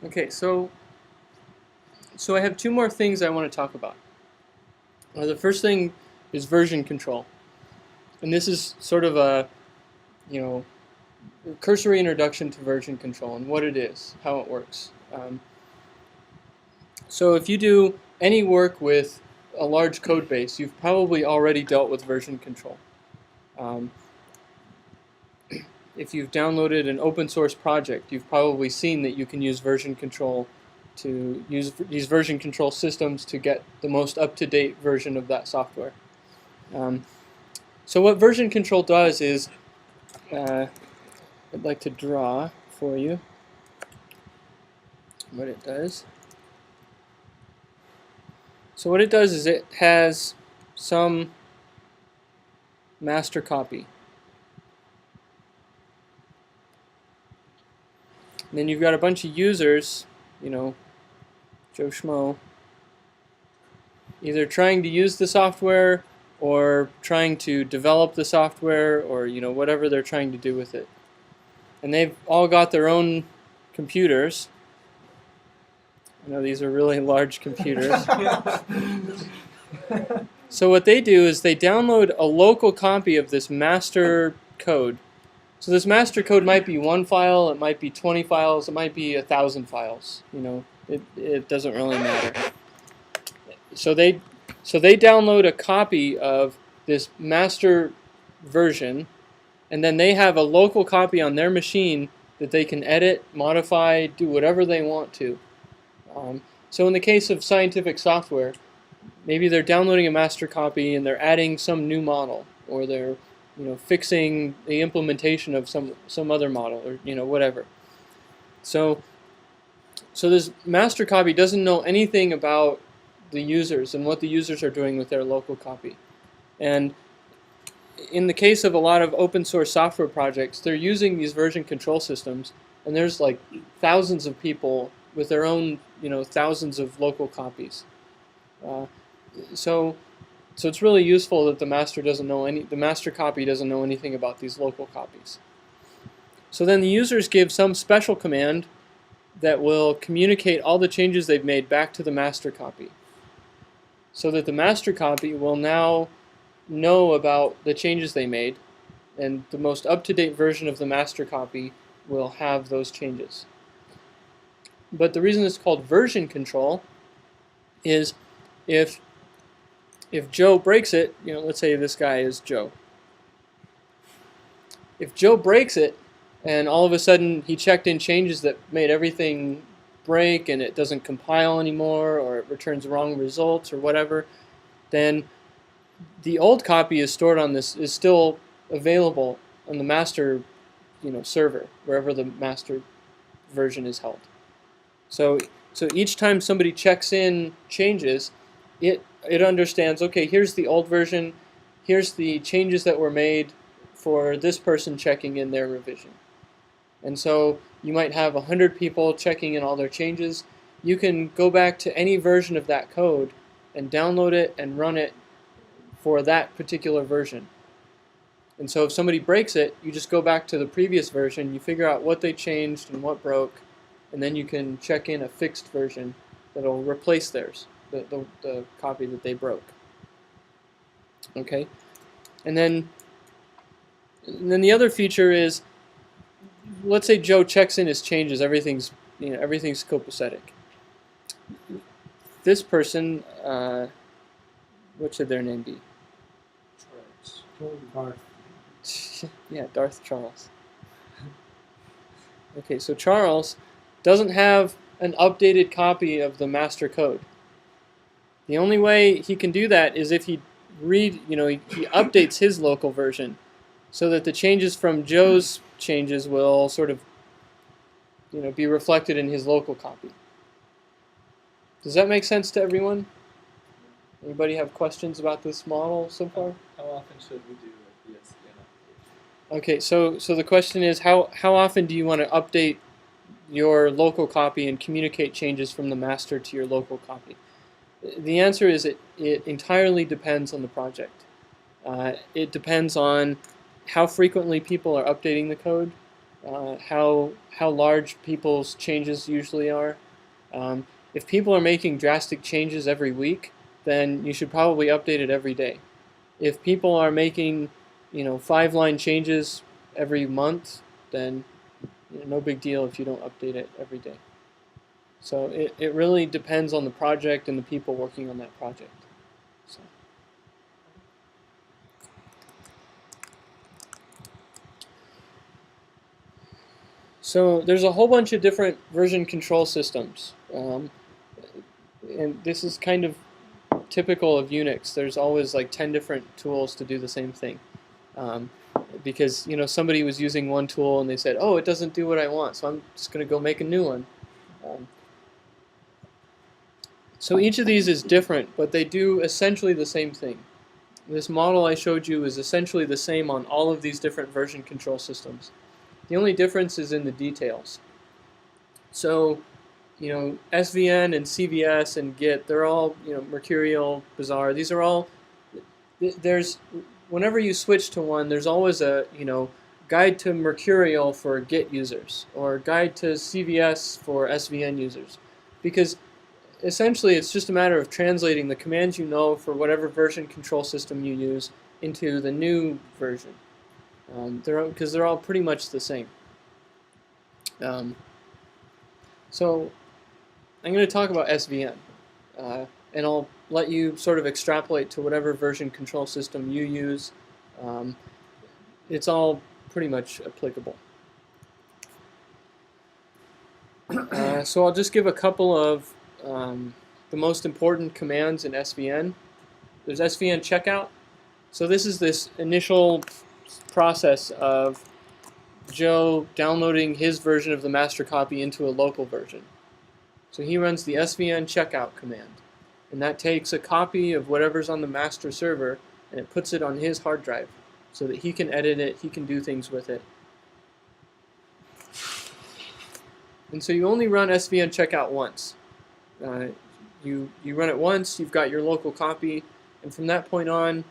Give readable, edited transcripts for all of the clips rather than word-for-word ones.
Okay, so I have two more things I want to talk about. The first thing is version control, and this is sort of a you know cursory introduction to version control and what it is, how it works. So if you do any work with a large code base, you've probably already dealt with version control. Um, if you've downloaded an open source project, you've probably seen that you can use version control to use these version control systems to get the most up-to-date version of that software. So what version control does is, I'd like to draw for you what it does. So what it does is it has some master copy. And then you've got a bunch of users, Joe Schmo, either trying to use the software or trying to develop the software or whatever they're trying to do with it. And they've all got their own computers. I know these are really large computers. So what they do is they download a local copy of this master code. So this master code might be one file, it might be 20 files, it might be 1,000 files. It doesn't really matter. So they download a copy of this master version, and then they have a local copy on their machine that they can edit, modify, do whatever they want to. So in the case of scientific software, maybe they're downloading a master copy and they're adding some new model, or they're fixing the implementation of some other model, or whatever. So this master copy doesn't know anything about the users and what the users are doing with their local copy. And in the case of a lot of open source software projects, they're using these version control systems, and there's like thousands of people with their own thousands of local copies. So it's really useful that the master copy doesn't know anything about these local copies. So then the users give some special command that will communicate all the changes they've made back to the master copy, so that the master copy will now know about the changes they made, and the most up-to-date version of the master copy will have those changes. But the reason it's called version control is if Joe breaks it, let's say this guy is Joe. If Joe breaks it, and all of a sudden he checked in changes that made everything break and it doesn't compile anymore, or it returns wrong results or whatever, then the old copy is still available on the master server, wherever the master version is held. So each time somebody checks in changes, it understands, okay, here's the old version, here's the changes that were made for this person checking in their revision. And so you might have 100 people checking in all their changes. You can go back to any version of that code and download it and run it for that particular version. And so if somebody breaks it, you just go back to the previous version, you figure out what they changed and what broke, and then you can check in a fixed version that'll replace theirs, the copy that they broke. Okay? And then the other feature is, let's say Joe checks in his changes, everything's copacetic. This person, what should their name be? Darth. Yeah, Darth Charles. Okay, so Charles doesn't have an updated copy of the master code. The only way he can do that is if he updates his local version, so that the changes from Joe's changes will sort of be reflected in his local copy. Does that make sense to everyone? Anybody have questions about this model so far? How often should we do a PSDN application? Okay, so the question is, how often do you want to update your local copy and communicate changes from the master to your local copy? The answer is it entirely depends on the project. It depends on how frequently people are updating the code. how large people's changes usually are. If people are making drastic changes every week, then you should probably update it every day. If people are making, 5-line changes every month, then no big deal if you don't update it every day. So it really depends on the project and the people working on that project. So. So there's a whole bunch of different version control systems. And this is kind of typical of Unix. There's always like 10 different tools to do the same thing. Because somebody was using one tool and they said, oh, it doesn't do what I want, so I'm just going to go make a new one. So each of these is different, but they do essentially the same thing. This model I showed you is essentially the same on all of these different version control systems. The only difference is in the details. So, SVN and CVS and Git, they're all, Mercurial, Bazaar. These are all, whenever you switch to one, there's always a, guide to Mercurial for Git users or guide to CVS for SVN users. Because essentially it's just a matter of translating the commands you know for whatever version control system you use into the new version. Because they're all pretty much the same. So I'm going to talk about SVN, and I'll let you sort of extrapolate to whatever version control system you use. It's all pretty much applicable. So I'll just give a couple of the most important commands in SVN. There's SVN checkout. So this is this initial process of Joe downloading his version of the master copy into a local version. So he runs the SVN checkout command, and that takes a copy of whatever's on the master server and it puts it on his hard drive so that he can edit it, he can do things with it. And so you only run SVN checkout once. You run it once, you've got your local copy, and from that point on,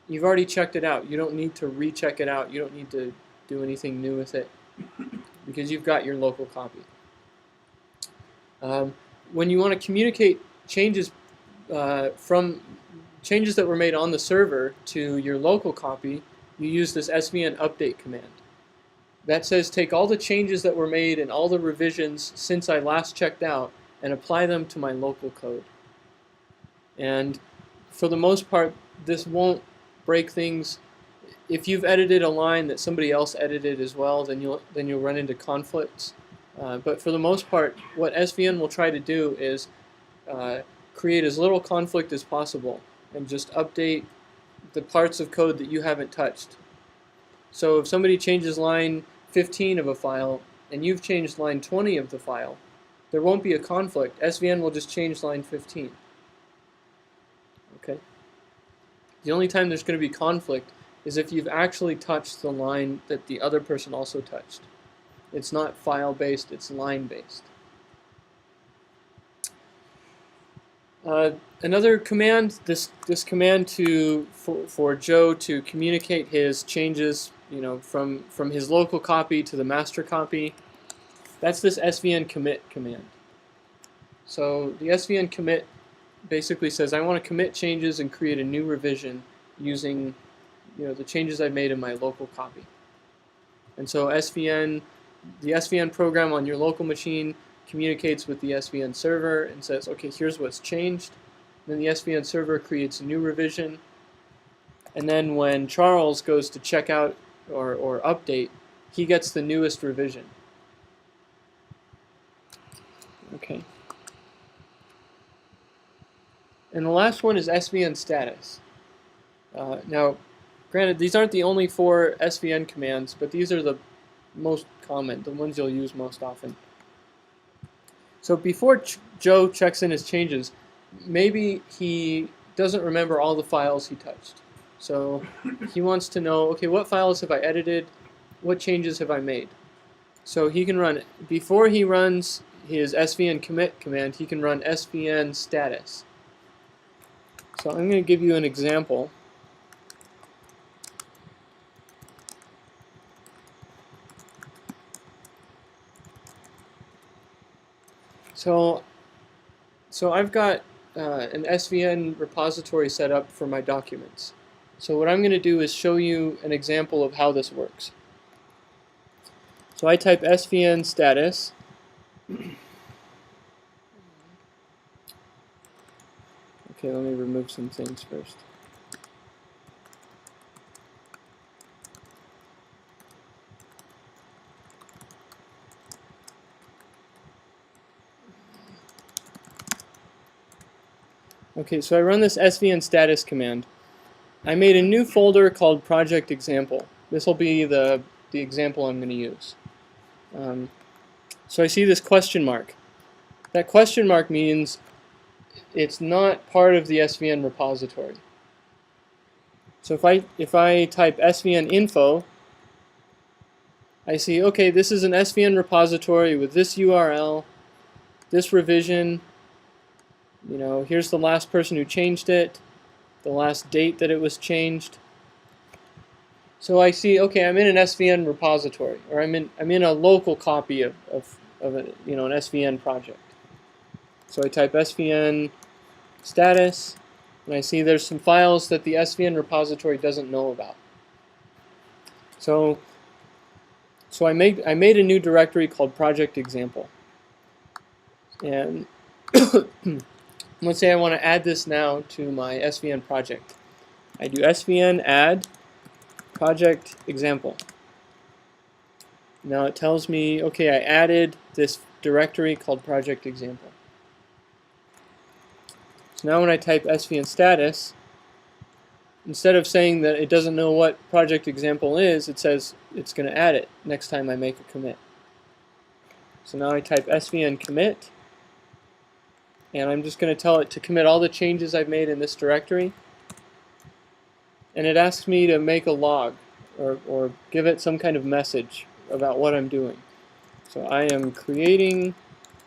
you've already checked it out. You don't need to recheck it out. You don't need to do anything new with it because you've got your local copy. When you want to communicate changes from changes that were made on the server to your local copy, you use this SVN update command. That says take all the changes that were made and all the revisions since I last checked out and apply them to my local code. And for the most part, this won't break things. If you've edited a line that somebody else edited as well, then you'll run into conflicts. But for the most part, what SVN will try to do is create as little conflict as possible and just update the parts of code that you haven't touched. So if somebody changes line 15 of a file and you've changed line 20 of the file, there won't be a conflict. SVN will just change line 15. Okay? The only time there's going to be conflict is if you've actually touched the line that the other person also touched. It's not file-based, it's line-based. Another command, this command for Joe to communicate his changes, from his local copy to the master copy, that's this SVN commit command. So the SVN commit basically says I want to commit changes and create a new revision using the changes I've made in my local copy. And so the SVN program on your local machine communicates with the SVN server and says, okay, here's what's changed. Then the SVN server creates a new revision. And then when Charles goes to check out or update, he gets the newest revision. Okay. And the last one is SVN status. Now, granted, these aren't the only 4 SVN commands, but these are the most common, the ones you'll use most often. So before Joe checks in his changes, maybe he doesn't remember all the files he touched. So he wants to know, okay, what files have I edited? What changes have I made? So he can run, before he runs his SVN commit command, he can run SVN status. So I'm going to give you an example. So I've got an SVN repository set up for my documents. So what I'm going to do is show you an example of how this works. So I type SVN status. Okay, let me remove some things first. Okay, so I run this svn status command. I made a new folder called project example. This will be the example I'm going to use. So I see this question mark. That question mark means it's not part of the SVN repository. So if I type svn info, I see, okay, this is an SVN repository with this URL, this revision, you know, here's the last person who changed it, the last date that it was changed. So I see, okay, I'm in an SVN repository, or I'm in a local copy of a, you know, an SVN project. So I type SVN status, and I see there's some files that the SVN repository doesn't know about. So I made a new directory called project example, and let's say I want to add this now to my SVN project. I do SVN add project example. Now it tells me, okay, I added this directory called project example. So now when I type SVN status, instead of saying that it doesn't know what project example is, it says it's going to add it next time I make a commit. So now I type SVN commit, and I'm just going to tell it to commit all the changes I've made in this directory. And it asks me to make a log or give it some kind of message about what I'm doing. So I am creating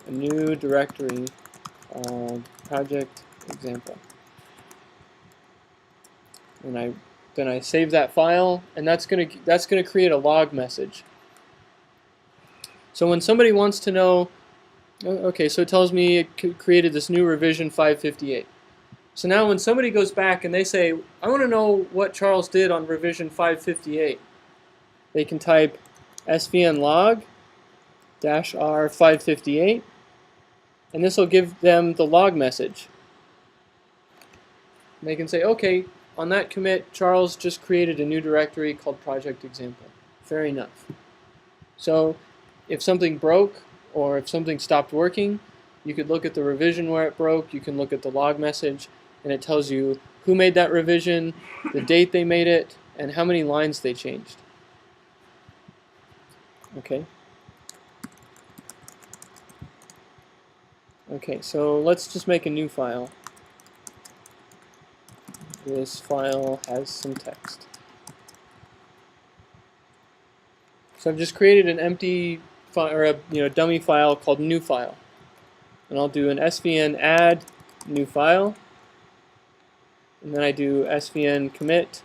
a new directory called project example. And then I save that file, and that's gonna create a log message. So when somebody wants to know, okay, so it tells me it created this new revision 558. So now when somebody goes back and they say, I want to know what Charles did on revision 558, they can type svn log -r 558, and this will give them the log message. And they can say, okay, on that commit, Charles just created a new directory called project example. Fair enough. So if something broke or if something stopped working, you could look at the revision where it broke, you can look at the log message, and it tells you who made that revision, the date they made it, and how many lines they changed. Okay. Okay, so let's just make a new file. This file has some text. So I've just created an empty file, or a dummy file called new file, and I'll do an svn add new file. And then I do svn commit,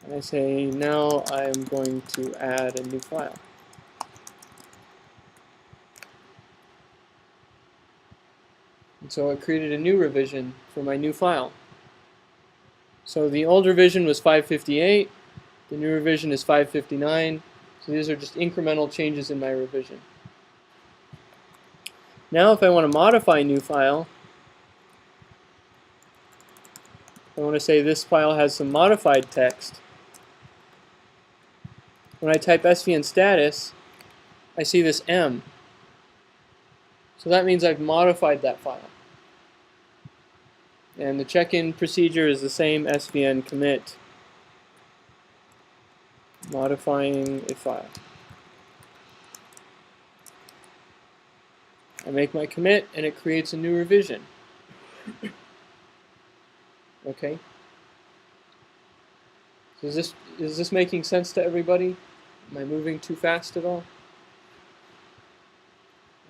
and I say now I'm going to add a new file. And so I created a new revision for my new file. So the old revision was 558, the new revision is 559, so these are just incremental changes in my revision. Now if I want to modify a new file, I want to say this file has some modified text. When I type svn status, I see this M. So that means I've modified that file. And the check-in procedure is the same, svn commit, modifying a file. I make my commit, and it creates a new revision. Okay. So is this making sense to everybody? Am I moving too fast at all?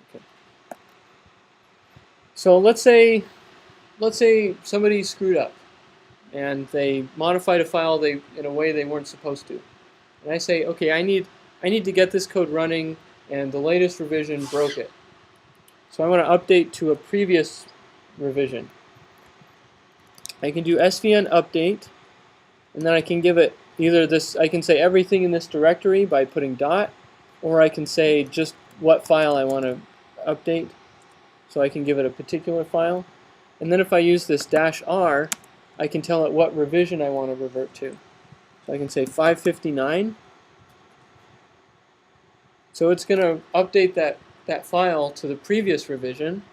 Okay. So let's say somebody screwed up and they modified a file in a way they weren't supposed to. And I say, okay, I need to get this code running and the latest revision broke it. So I want to update to a previous revision. I can do svn update, and then I can give it either this, I can say everything in this directory by putting dot, or I can say just what file I want to update. So I can give it a particular file. And then if I use this -r, I can tell it what revision I want to revert to. So I can say 559. So it's going to update that file to the previous revision.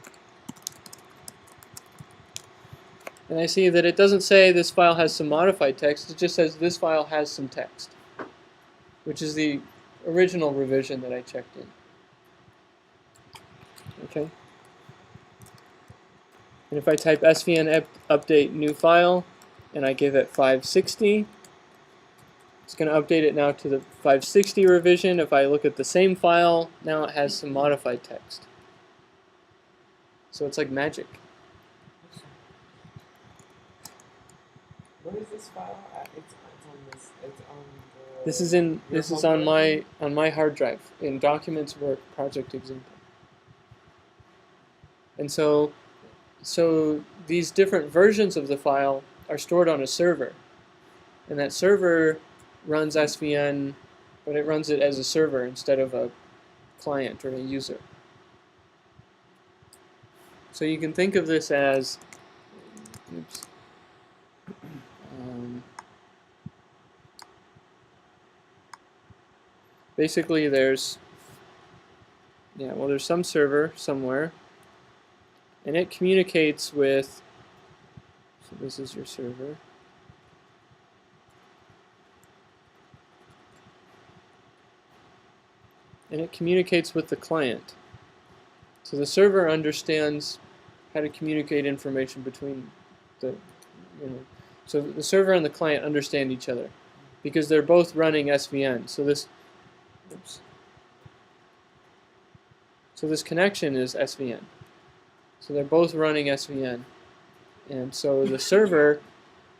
And I see that it doesn't say this file has some modified text, it just says this file has some text, which is the original revision that I checked in. Okay. And if I type svn update new file and I give it 560, it's going to update it now to the 560 revision. If I look at the same file, now it has some modified text. So it's like magic. Where is this file at? It's on this. It's on the. This is on my hard drive in Documents Work Project Example. And so these different versions of the file are stored on a server, and that server runs SVN, but it runs it as a server instead of a client or a user. So you can think of this as, oops. Basically there's some server somewhere, and it communicates with, so this is your server, and it communicates with the client. So the server understands how to communicate information between the, so the server and the client understand each other because they're both running SVN. So this, oops. So this connection is SVN. So they're both running SVN. And so the server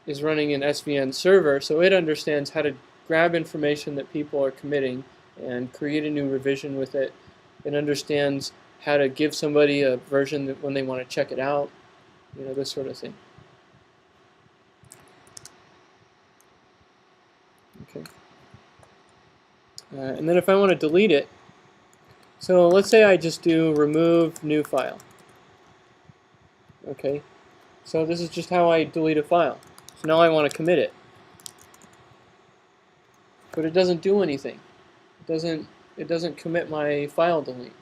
is running an SVN server, so it understands how to grab information that people are committing and create a new revision with it. It understands how to give somebody a version that when they want to check it out, this sort of thing. Okay. And then if I want to delete it, so let's say I just do remove new file. Okay, so this is just how I delete a file. So now I want to commit it, but it doesn't do anything. It doesn't commit my file delete.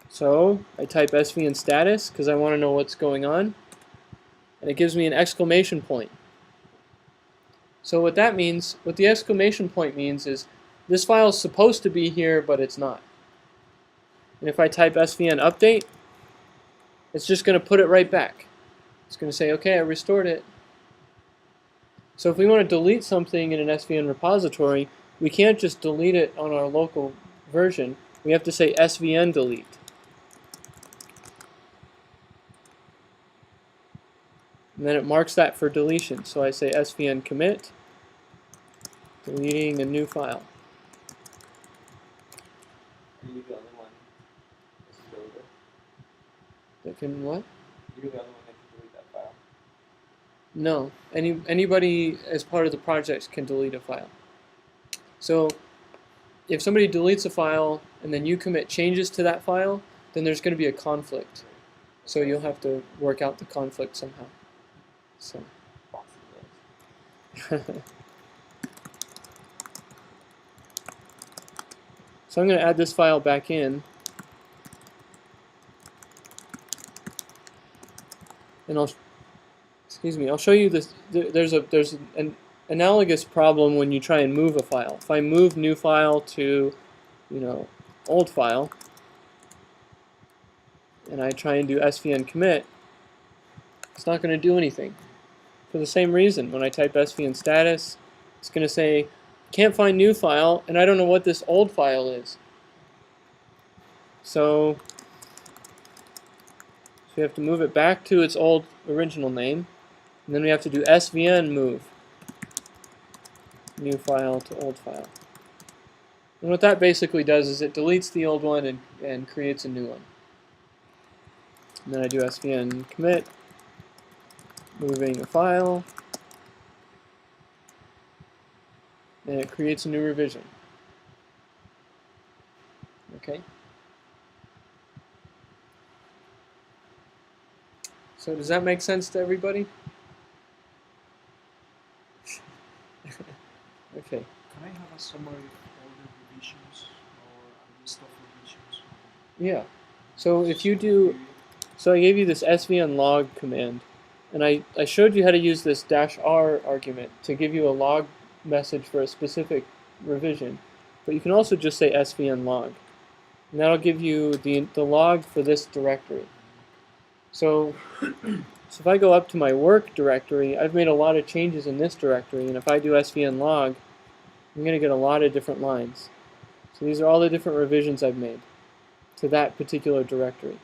So I type svn status because I want to know what's going on, and it gives me an exclamation point. So what that means, what the exclamation point means is this file is supposed to be here, but it's not. And if I type svn update, it's just going to put it right back. It's going to say, okay, I restored it. So if we want to delete something in an SVN repository, we can't just delete it on our local version. We have to say svn delete. And then it marks that for deletion. So I say svn commit, deleting a new file. Are you the only one that's builder? That can what? You're the only one that can delete that file? No. Anybody as part of the project can delete a file. So if somebody deletes a file and then you commit changes to that file, then there's going to be a conflict. So you'll have to work out the conflict somehow. So. So I'm going to add this file back in, and I'll show you this. There's an analogous problem when you try and move a file. If I move new file to, old file, and I try and do svn commit, it's not going to do anything. For the same reason, when I type svn status, it's going to say, can't find new file, and I don't know what this old file is. So we have to move it back to its old original name, and then we have to do svn move new file to old file. And what that basically does is it deletes the old one and creates a new one. And then I do svn commit, moving a file, and it creates a new revision. Okay. So does that make sense to everybody? Okay. Can I have a summary of all the revisions or a list of revisions? Yeah. So if you do, so I gave you this svn log command, and I showed you how to use this -r argument to give you a log message for a specific revision, but you can also just say svn log, and that'll give you the log for this directory. So if I go up to my work directory, I've made a lot of changes in this directory, and if I do svn log, I'm going to get a lot of different lines. So these are all the different revisions I've made to that particular directory.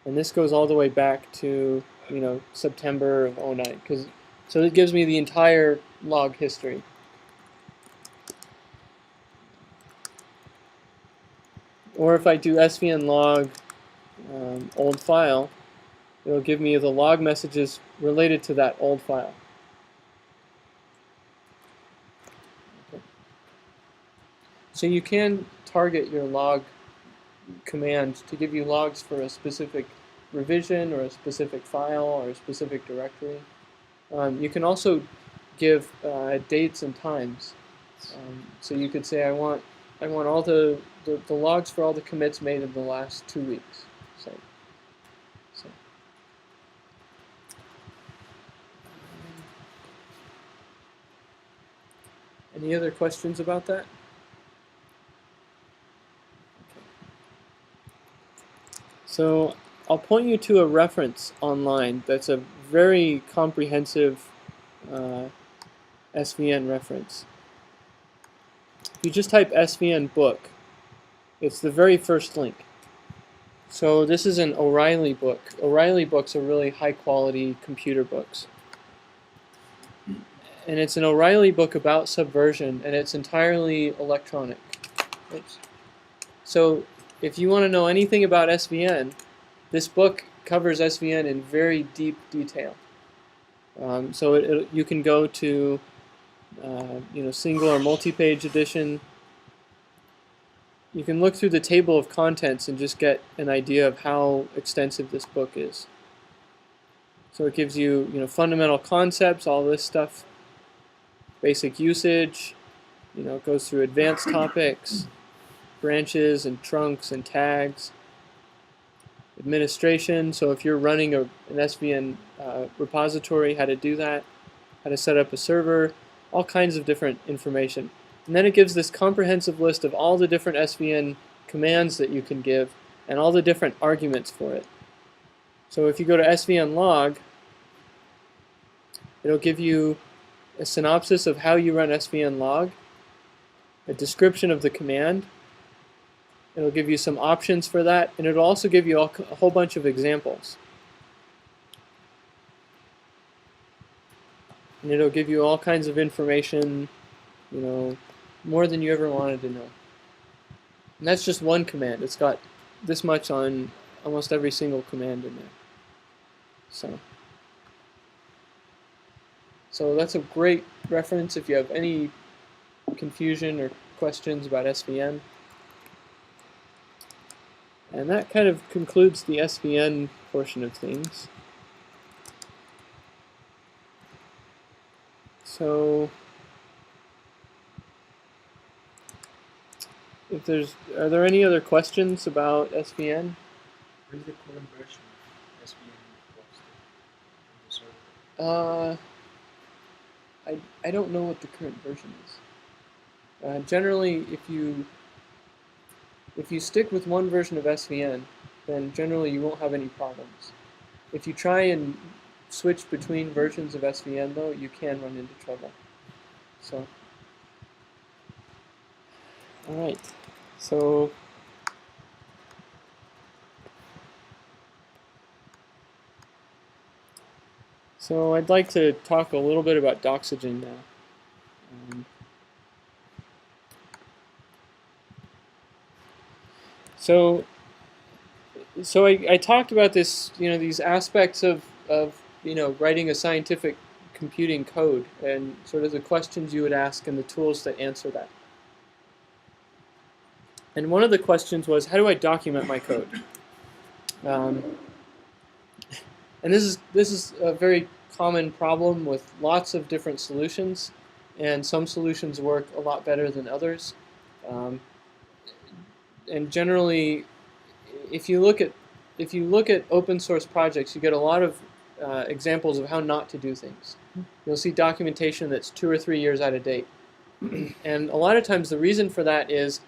And this goes all the way back to, September of 09. So it gives me the entire log history. Or if I do svn log old file, it'll give me the log messages related to that old file. Okay. So you can target your log command to give you logs for a specific revision or a specific file or a specific directory. You can also give dates and times. So you could say I want all the logs for all the commits made in the last 2 weeks. So. Any other questions about that? Okay. So I'll point you to a reference online that's a very comprehensive SVN reference. If you just type SVN book, it's the very first link. So this is an O'Reilly book. O'Reilly books are really high quality computer books. And it's an O'Reilly book about Subversion, and it's entirely electronic. Oops. So if you want to know anything about SVN, this book covers SVN in very deep detail. So you can go to single or multi-page edition. You can look through the table of contents and just get an idea of how extensive this book is. So it gives you fundamental concepts, all this stuff, basic usage, it goes through advanced topics, branches and trunks and tags, administration, so if you're running an SVN repository, how to do that, how to set up a server, all kinds of different information. And then it gives this comprehensive list of all the different SVN commands that you can give and all the different arguments for it. So if you go to SVN log, it'll give you a synopsis of how you run SVN log, a description of the command. It'll give you some options for that, and it'll also give you a whole bunch of examples. And it'll give you all kinds of information, more than you ever wanted to know. And that's just one command. It's got this much on almost every single command in there. So that's a great reference if you have any confusion or questions about SVN. And that kind of concludes the SVN portion of things. So are there any other questions about SVN? What is the current version of SVN posted on the server? I don't know what the current version is. Generally, if you stick with one version of SVN, then generally you won't have any problems. If you try and switch between versions of SVN, though, you can run into trouble. So, all right. So I'd like to talk a little bit about doxygen now. So I talked about this, these aspects of writing a scientific computing code and sort of the questions you would ask and the tools that answer that. And one of the questions was, how do I document my code? Um, and this is a very common problem with lots of different solutions, and some solutions work a lot better than others. Um, and generally, if you look at open source projects, you get a lot of examples of how not to do things. You'll see documentation that's 2 or 3 years out of date, and a lot of times the reason for that is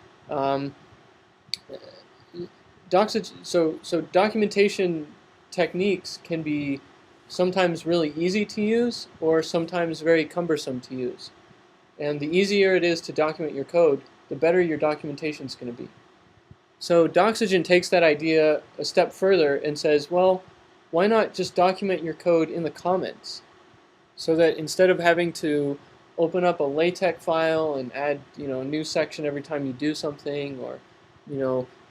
so documentation techniques can be sometimes really easy to use or sometimes very cumbersome to use. And the easier it is to document your code, the better your documentation is going to be. So Doxygen takes that idea a step further and says, well, why not just document your code in the comments, so that instead of having to open up a LaTeX file and add a new section every time you do something, or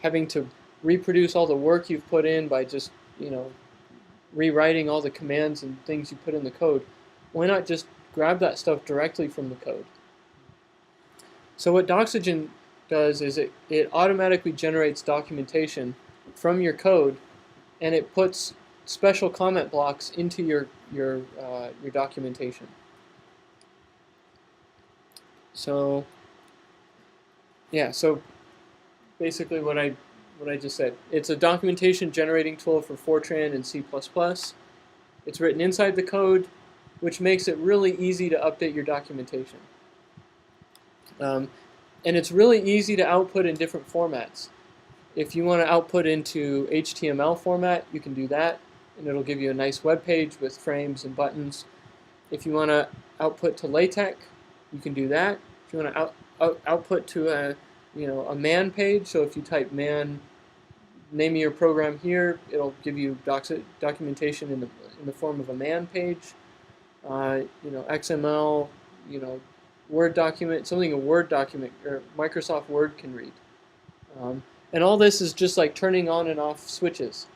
having to reproduce all the work you've put in by just rewriting all the commands and things you put in the code, why not just grab that stuff directly from the code? So what Doxygen does is it automatically generates documentation from your code, and it puts special comment blocks into your documentation. So yeah, so basically what I just said, it's a documentation generating tool for Fortran and C++. It's written inside the code, which makes it really easy to update your documentation. And it's really easy to output in different formats. If you want to output into HTML format, you can do that, and it'll give you a nice web page with frames and buttons. If you want to output to LaTeX, you can do that. If you want to output to a man page, so if you type man, name of your program here, it'll give you documentation in the form of a man page. XML, Word document, something a Word document or Microsoft Word can read. And all this is just like turning on and off switches.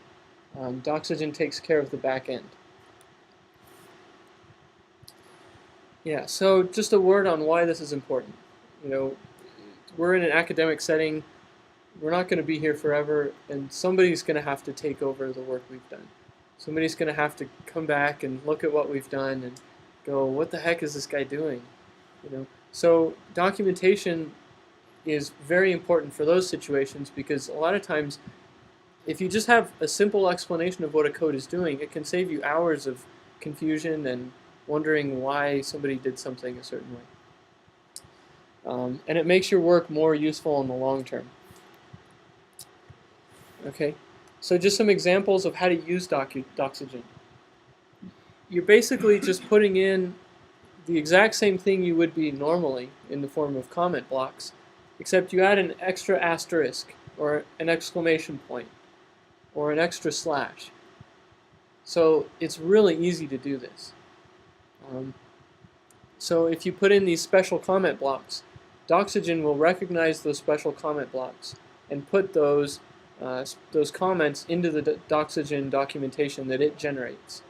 Doxygen takes care of the back end. Yeah, so just a word on why this is important. We're in an academic setting. We're not going to be here forever, and somebody's going to have to take over the work we've done. Somebody's going to have to come back and look at what we've done and go, what the heck is this guy doing? So documentation is very important for those situations, because a lot of times if you just have a simple explanation of what a code is doing, it can save you hours of confusion and wondering why somebody did something a certain way. And it makes your work more useful in the long term. Okay, so just some examples of how to use Doxygen. You're basically just putting in the exact same thing you would be normally in the form of comment blocks, except you add an extra asterisk or an exclamation point or an extra slash. So it's really easy to do this. So if you put in these special comment blocks, Doxygen will recognize those special comment blocks and put those comments into the Doxygen documentation that it generates.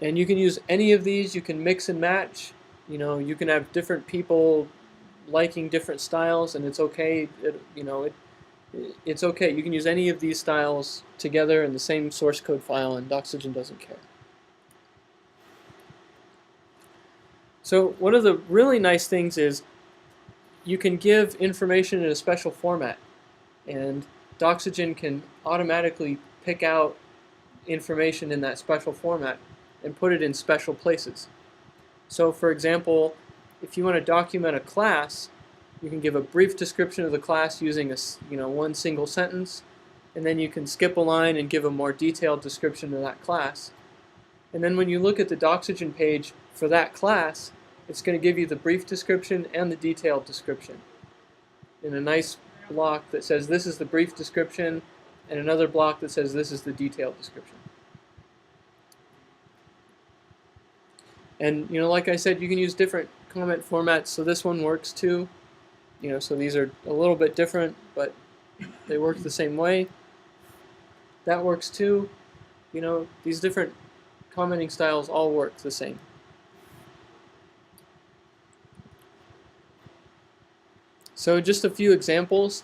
And you can use any of these. You can mix and match. You can have different people liking different styles, and it's okay. It's okay. You can use any of these styles together in the same source code file, and Doxygen doesn't care. So one of the really nice things is you can give information in a special format, and Doxygen can automatically pick out information in that special format and put it in special places. So for example, if you want to document a class, you can give a brief description of the class using one single sentence, and then you can skip a line and give a more detailed description of that class. And then when you look at the Doxygen page for that class, it's going to give you the brief description and the detailed description in a nice block that says this is the brief description, and another block that says this is the detailed description. And like I said, you can use different comment formats, so this one works too. So these are a little bit different, but they work the same way. That works too. These different commenting styles all work the same. So just a few examples.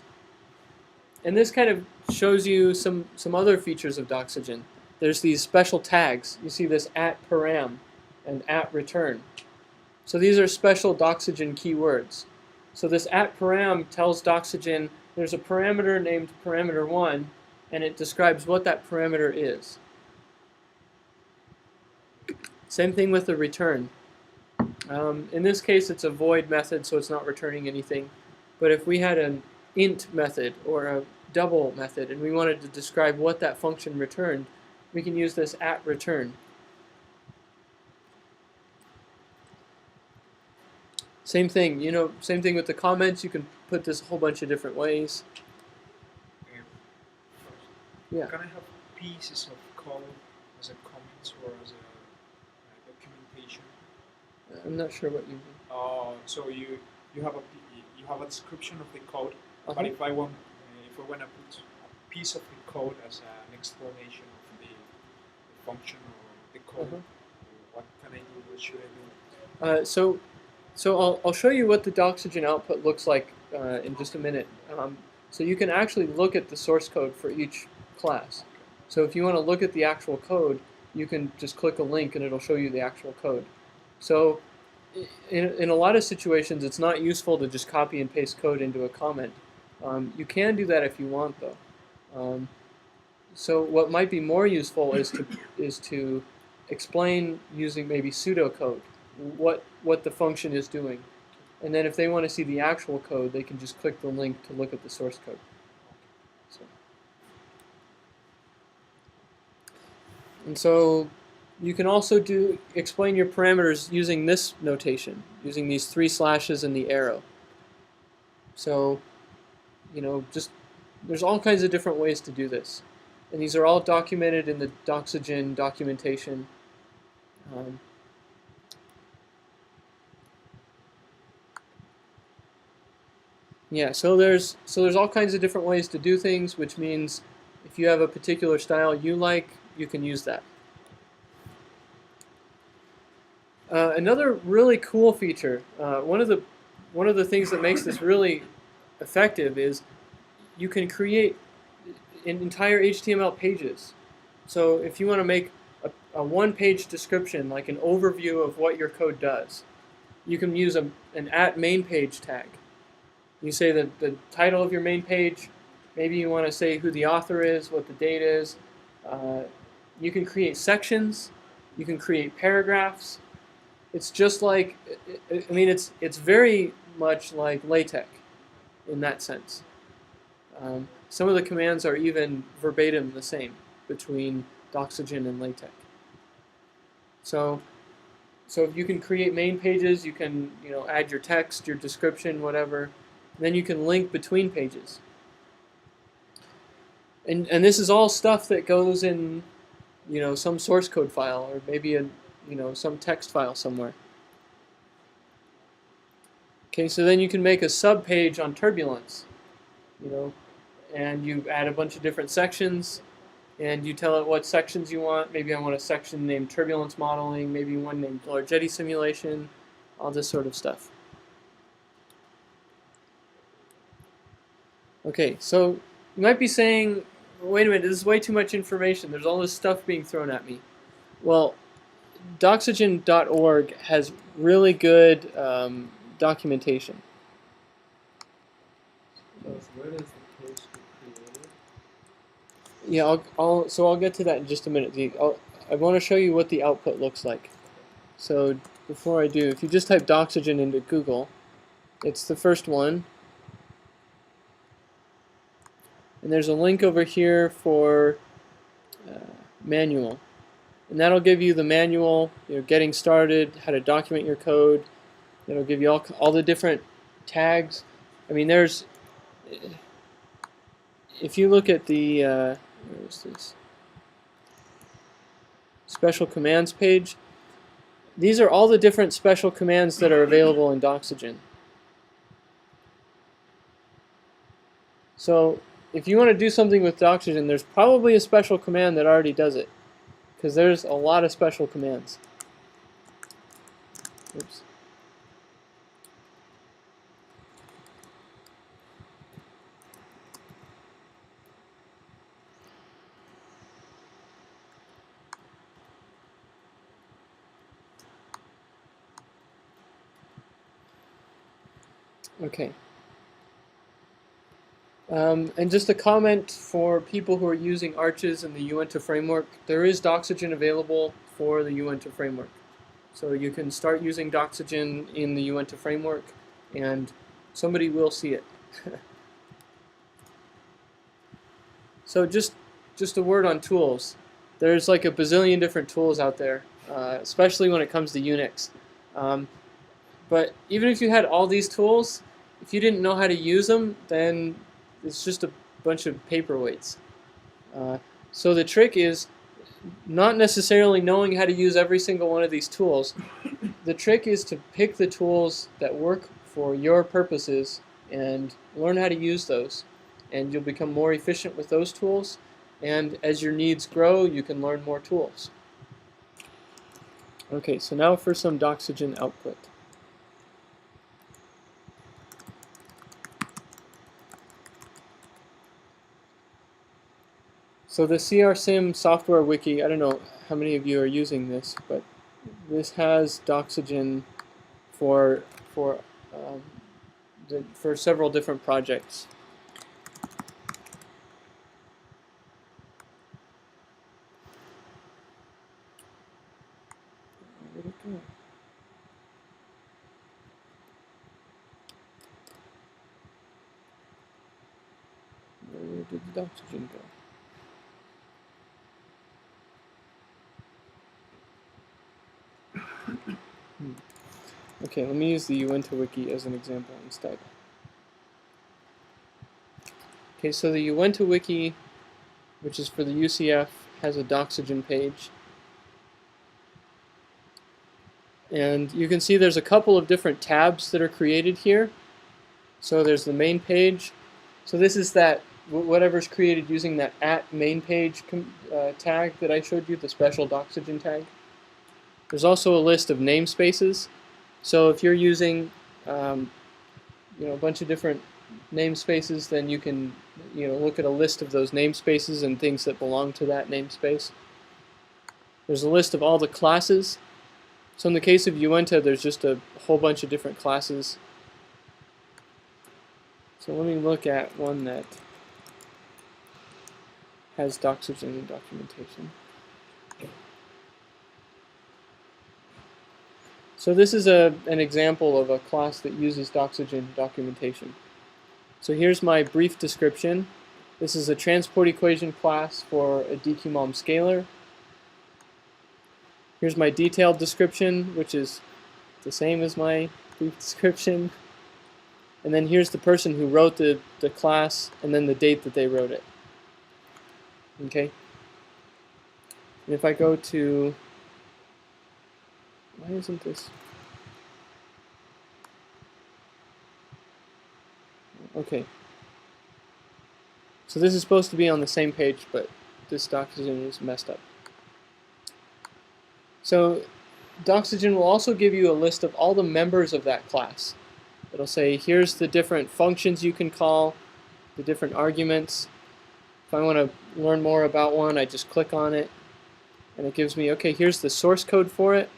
And this kind of shows you some other features of Doxygen. There's these special tags. You see this @param and @return. So these are special Doxygen keywords. So this @param tells Doxygen there's a parameter named parameter1, and it describes what that parameter is. Same thing with the return. In this case, it's a void method, so it's not returning anything. But if we had an int method or a double method, and we wanted to describe what that function returned, we can use this @return. Same thing, same thing with the comments. You can put this a whole bunch of different ways. Yeah. Can I have pieces of code as a comments or as a documentation? I'm not sure what you mean. So you have a description of the code, but if I want to put a piece of the code as an explanation of the function or the code, what can I do? What should I do? So I'll show you what the Doxygen output looks like in just a minute. So you can actually look at the source code for each class. So if you want to look at the actual code, you can just click a link and it'll show you the actual code. So in a lot of situations, it's not useful to just copy and paste code into a comment. You can do that if you want, though. So what might be more useful is to explain using maybe pseudocode what the function is doing. And then if they want to see the actual code, they can just click the link to look at the source code. And so you can also explain your parameters using this notation, using these 3 slashes and the arrow. So, there's all kinds of different ways to do this. And these are all documented in the Doxygen documentation. So there's all kinds of different ways to do things, which means if you have a particular style you like, you can use that. Another really cool feature, one of the things that makes this really effective is you can create entire HTML pages. So if you want to make a one-page description, like an overview of what your code does, you can use an @main page tag. You say the title of your main page. Maybe you want to say who the author is, what the date is. You can create sections. You can create paragraphs. It's just like, it's very much like LaTeX in that sense. Some of the commands are even verbatim the same between Doxygen and LaTeX. So you can create main pages. You can add your text, your description, whatever. Then you can link between pages. And this is all stuff that goes in some source code file, or maybe some text file somewhere. Okay, so then you can make a sub-page on turbulence, and you add a bunch of different sections, and you tell it what sections you want. Maybe I want a section named turbulence modeling, maybe one named large eddy simulation, all this sort of stuff. Okay, so you might be saying, wait a minute, this is way too much information. There's all this stuff being thrown at me. Well, Doxygen.org has really good documentation. So where does the post get created? Yeah, I'll get to that in just a minute. I want to show you what the output looks like. So before I do, if you just type Doxygen into Google, it's the first one. And there's a link over here for manual. And that'll give you the manual, getting started, how to document your code. It'll give you all the different tags. There's, if you look at the, where is this? Special commands page, these are all the different special commands that are available in Doxygen. So if you want to do something with Doxygen, there's probably a special command that already does it, because there's a lot of special commands. Oops. Okay. And just a comment for people who are using Arches and the Uinta framework, there is Doxygen available for the Uinta framework. So you can start using Doxygen in the Uinta framework, and somebody will see it. So just a word on tools. There's like a bazillion different tools out there, especially when it comes to Unix. But even if you had all these tools, if you didn't know how to use them, then it's just a bunch of paperweights. So the trick is not necessarily knowing how to use every single one of these tools. The trick is to pick the tools that work for your purposes and learn how to use those. And you'll become more efficient with those tools. And as your needs grow, you can learn more tools. Okay, so now for some Doxygen output. So the CRSIM software wiki, I don't know how many of you are using this, but this has Doxygen for several different projects. Where'd it go? Where did the Doxygen go? Okay, let me use the Uinta wiki as an example instead. Okay, so the Uinta wiki, which is for the UCF, has a Doxygen page. And you can see there's a couple of different tabs that are created here. So there's the main page. So this is that whatever's created using that @main page tag that I showed you, the special Doxygen tag. There's also a list of namespaces. So if you're using a bunch of different namespaces, then you can look at a list of those namespaces and things that belong to that namespace. There's a list of all the classes. So in the case of Uinta, there's just a whole bunch of different classes. So let me look at one that has Doxygen documentation. So this is an example of a class that uses Doxygen documentation. So here's my brief description. This is a transport equation class for a DQMOM scalar. Here's my detailed description, which is the same as my brief description. And then here's the person who wrote the class, and then the date that they wrote it. Okay? And if I go to... Why isn't this? Okay. So this is supposed to be on the same page, but this Doxygen is messed up. So Doxygen will also give you a list of all the members of that class. It'll say, here's the different functions you can call, the different arguments. If I want to learn more about one, I just click on it, and it gives me, okay, here's the source code for it.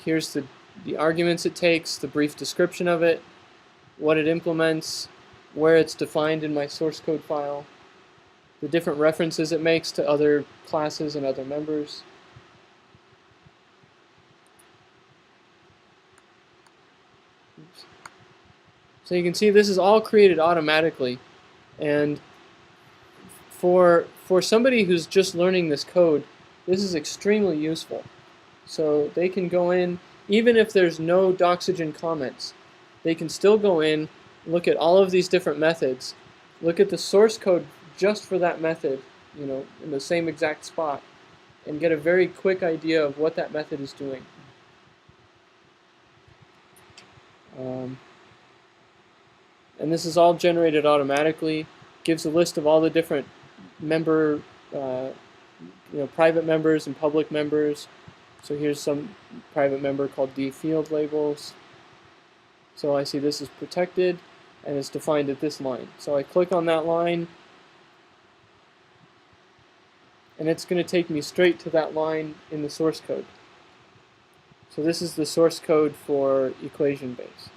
Here's the arguments it takes, the brief description of it, what it implements, where it's defined in my source code file, the different references it makes to other classes and other members. Oops. So you can see this is all created automatically, and for somebody who's just learning this code, this is extremely useful. So they can go in, even if there's no Doxygen comments, they can still go in, look at all of these different methods, look at the source code just for that method, in the same exact spot, and get a very quick idea of what that method is doing. and this is all generated automatically. Gives a list of all the different member, private members and public members. So here's some private member called D field labels. So I see this is protected, and it's defined at this line. So I click on that line, and it's going to take me straight to that line in the source code. So this is the source code for equation base.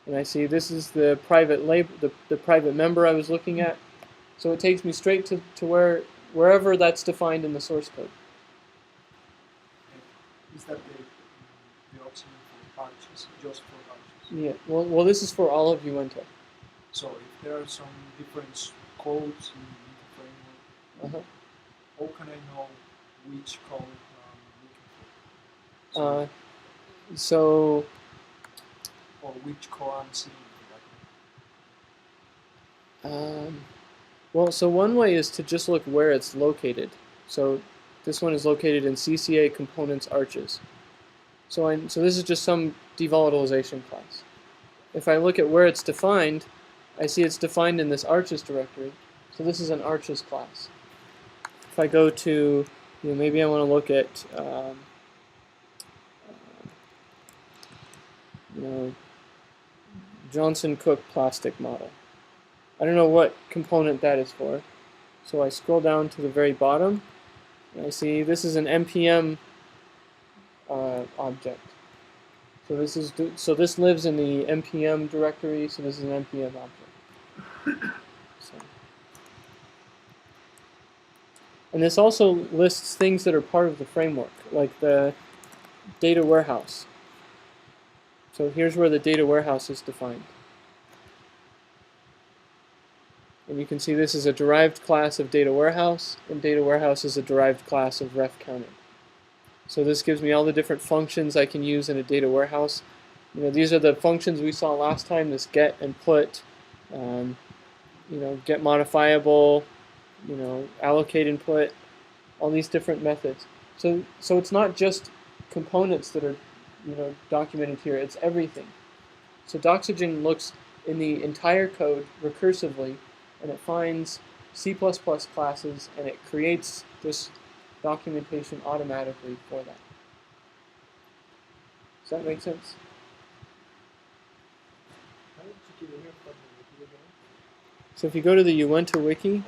And I see this is the private label, the private member I was looking at. So it takes me straight to wherever that's defined in the source code. Is that the option for batches, just for batches? Yeah. Well, this is for all of Uinta. So if there are some different codes in the framework, how can I know which code I'm looking for? So or which code I'm seeing. well, so one way is to just look where it's located. So this one is located in CCA components arches. So this is just some devolatilization class. If I look at where it's defined, I see it's defined in this arches directory. So this is an arches class. If I go to, maybe I want to look at, Johnson Cook plastic model. I don't know what component that is for. So I scroll down to the very bottom, and I see this is an NPM object. So this lives in the NPM directory. So this is an NPM object. And this also lists things that are part of the framework, like the data warehouse. So here's where the data warehouse is defined. And you can see this is a derived class of data warehouse, and data warehouse is a derived class of ref counting. So this gives me all the different functions I can use in a data warehouse. These are the functions we saw last time, this get and put, get modifiable, allocate input, all these different methods. So it's not just components that are, documented here, it's everything. So Doxygen looks in the entire code recursively, and it finds C++ classes, and it creates this documentation automatically for that. Does that make sense? How did you get in here from the wiki again? So if you go to the Uinta wiki,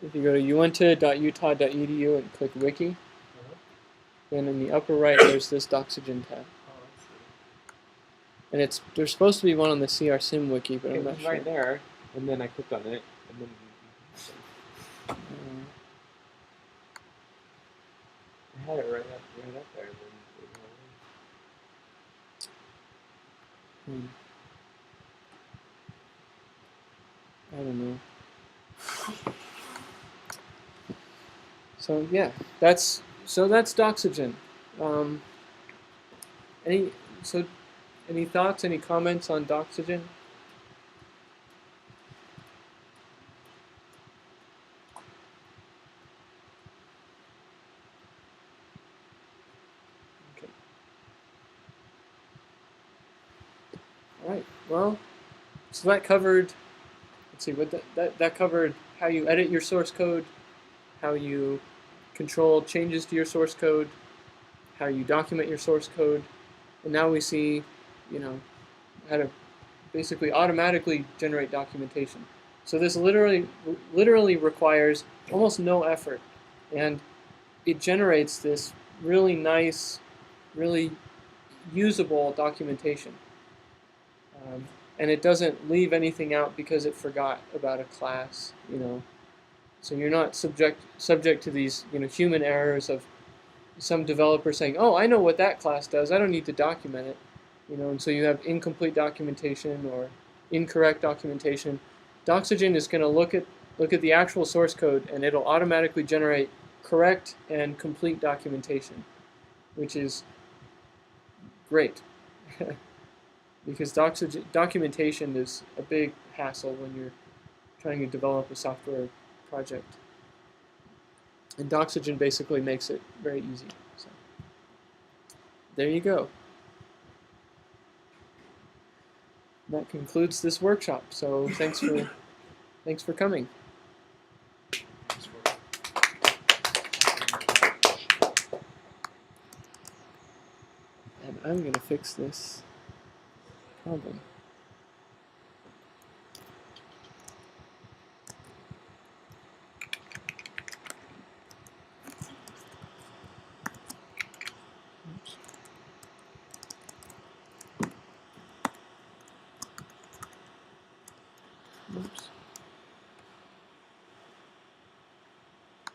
if you go to uinta.utah.edu and click wiki, then in the upper right there's this Doxygen tab. Oh, I see. And there's supposed to be one on the CRSim wiki, but I'm not sure. Right there, and then I clicked on it, and then I had it right up there. And then I don't know. So yeah, that's Doxygen. Any thoughts? Any comments on Doxygen? Okay. All right. Well, so that covered. Let's see. What that covered how you edit your source code, how you control changes to your source code, how you document your source code, and now we see, how to basically automatically generate documentation. So this literally requires almost no effort, and it generates this really nice, really usable documentation. And it doesn't leave anything out because it forgot about a class, So you're not subject to these, human errors of some developer saying, "Oh, I know what that class does. I don't need to document it," And so you have incomplete documentation or incorrect documentation. Doxygen is going to look at the actual source code, and it'll automatically generate correct and complete documentation, which is great. Because documentation is a big hassle when you're trying to develop a software project. And Doxygen basically makes it very easy. So there you go. that concludes this workshop. So thanks for coming. Thanks for And I'm gonna fix this problem.